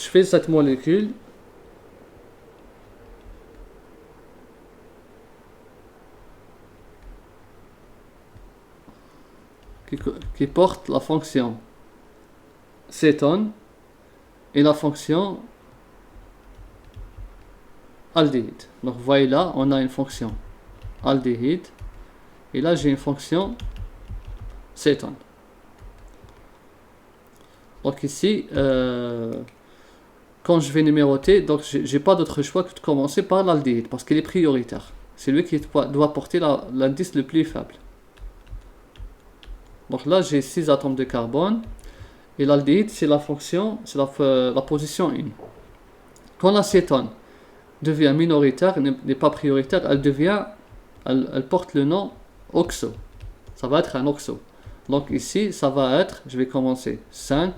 Je fais cette molécule qui porte la fonction cétone et la fonction aldéhyde. Donc vous voyez là, on a une fonction aldéhyde et là j'ai une fonction cétone. Donc ici, quand je vais numéroter, donc j'ai pas d'autre choix que de commencer par l'aldéhyde parce qu'il est prioritaire. C'est lui qui doit porter l'indice le plus faible. Donc là j'ai 6 atomes de carbone et l'aldéhyde c'est la fonction, c'est la position 1. Quand l'acétone devient minoritaire, n'est pas prioritaire, elle porte le nom oxo. Ça va être un oxo. Donc ici ça va être, je vais commencer 5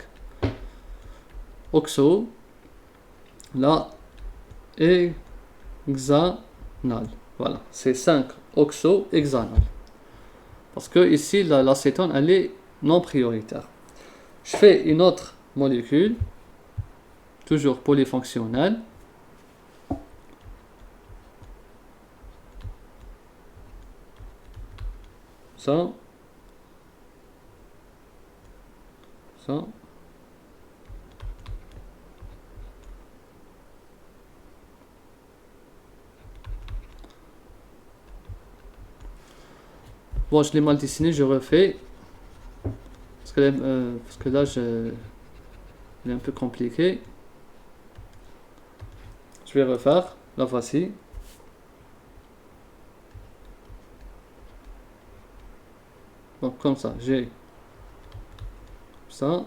oxo, la hexanal. Voilà, c'est 5 oxo hexanal. Parce que ici l'acétone elle est non prioritaire. Je fais une autre molécule, toujours polyfonctionnelle. Ça. Bon, je l'ai mal dessiné, je refais. Parce que là, il est un peu compliqué. Je vais refaire. La voici. Donc comme ça, j'ai ça,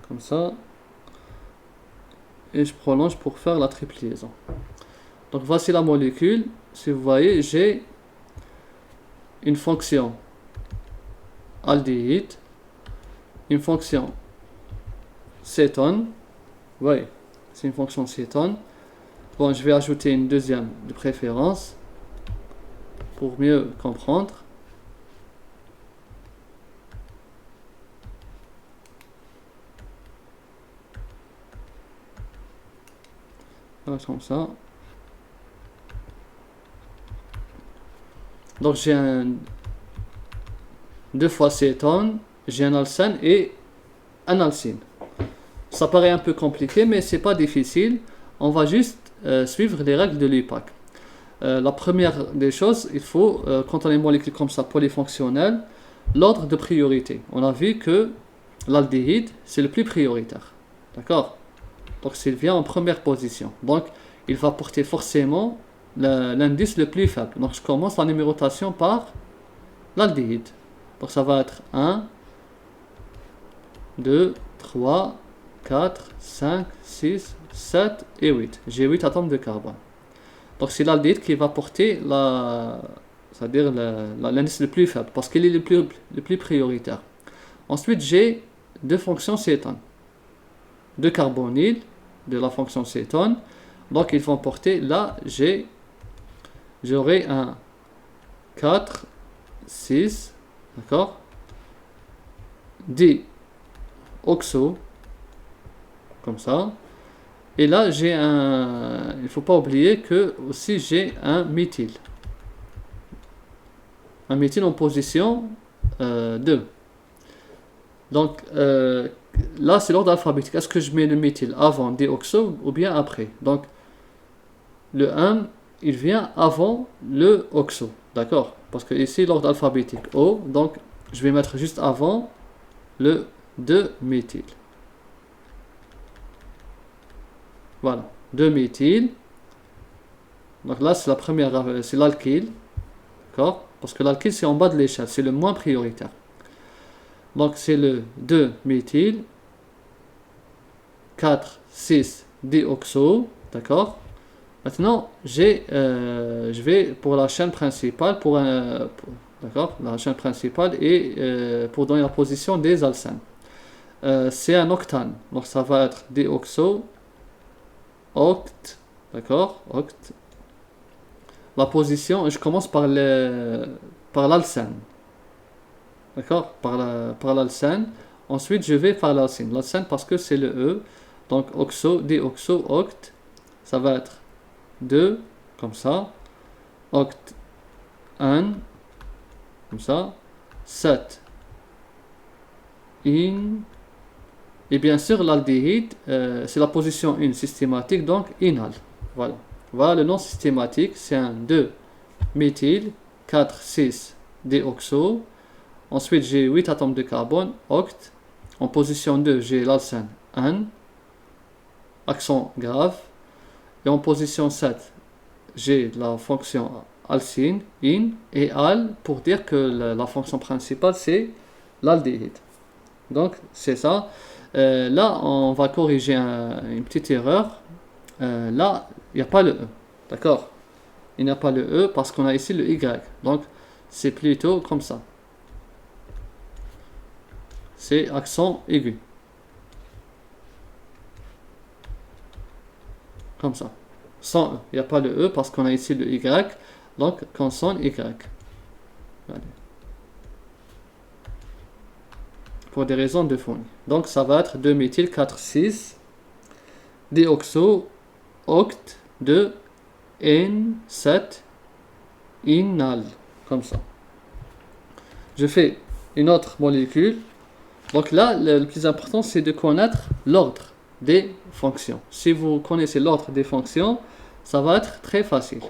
comme ça. Et je prolonge pour faire la triple liaison. Donc voici la molécule. Si vous voyez, j'ai une fonction aldéhyde, une fonction cétone. Vous voyez, c'est une fonction cétone. Bon, je vais ajouter une deuxième de préférence pour mieux comprendre. Voilà, comme ça. Donc j'ai un 2 fois cétone, j'ai un alcène et un alcyne. Ça paraît un peu compliqué, mais c'est pas difficile. On va juste suivre les règles de l'UPAC. La première des choses, il faut, quand on a une molécule comme ça polyfonctionnelle, l'ordre de priorité. On a vu que l'aldéhyde, c'est le plus prioritaire. D'accord? Donc s'il vient en première position. Donc il va porter forcément l'indice le plus faible. Donc je commence la numérotation par l'aldéhyde. Donc ça va être 1, 2, 3, 4, 5, 6, 7 et 8. J'ai 8 atomes de carbone. Donc c'est l'aldéhyde qui va porter c'est-à-dire l'indice le plus faible parce qu'il est le plus prioritaire. Ensuite j'ai deux fonctions cétone. Deux carbonyles de la fonction cétone. Donc ils vont porter là j'aurai un 4, 6, d'accord, oxo, comme ça. Et là j'ai il ne faut pas oublier que aussi j'ai un méthyle. Un méthyle en position 2. Donc là c'est l'ordre alphabétique. Est-ce que je mets le méthyle avant déoxo ou bien après? Donc le 1 il vient avant le oxo, d'accord? Parce que ici l'ordre alphabétique O, donc je vais mettre juste avant le 2-méthyle. Voilà, 2-méthyle. Donc là c'est la première, c'est l'alkyle, d'accord? Parce que l'alkyle c'est en bas de l'échelle, c'est le moins prioritaire. Donc c'est le 2-méthyle, 4, 6, déoxo, d'accord? Maintenant, je vais pour la chaîne principale, d'accord, la chaîne principale et pour donner la position des alcènes. C'est un octane, donc ça va être déoxo, oct, d'accord, oct. La position, je commence par l'alcène, d'accord, par l'alcène. Ensuite, je vais faire l'alcine. L'alcine parce que c'est le E. Donc, oxo, déoxo, oct. Ça va être 2, comme ça. Oct, 1, comme ça. 7, in. Et bien sûr, l'aldéhyde, c'est la position 1 systématique, donc inal. Voilà. Voilà le nom systématique. C'est un 2 méthyle, 4, 6 déoxo. Ensuite, j'ai 8 atomes de carbone, oct. En position 2, j'ai l'alcène, 1, accent grave. Et en position 7, j'ai la fonction alcine, in, et al, pour dire que la fonction principale, c'est l'aldéhyde. Donc, c'est ça. Là, on va corriger une petite erreur. Là, il n'y a pas le E. D'accord? Il n'y a pas le E parce qu'on a ici le Y. Donc, c'est plutôt comme ça. C'est accent aigu. Comme ça. Sans E. Il n'y a pas le E parce qu'on a ici le Y. Donc, consonne Y. Allez. Pour des raisons de phonie. Donc, ça va être 2-méthyl 4,6. Déoxo, oct, 2, N7, inal. Comme ça. Je fais une autre molécule. Donc là, le plus important, c'est de connaître l'ordre des fonctions. Si vous connaissez l'ordre des fonctions, ça va être très facile.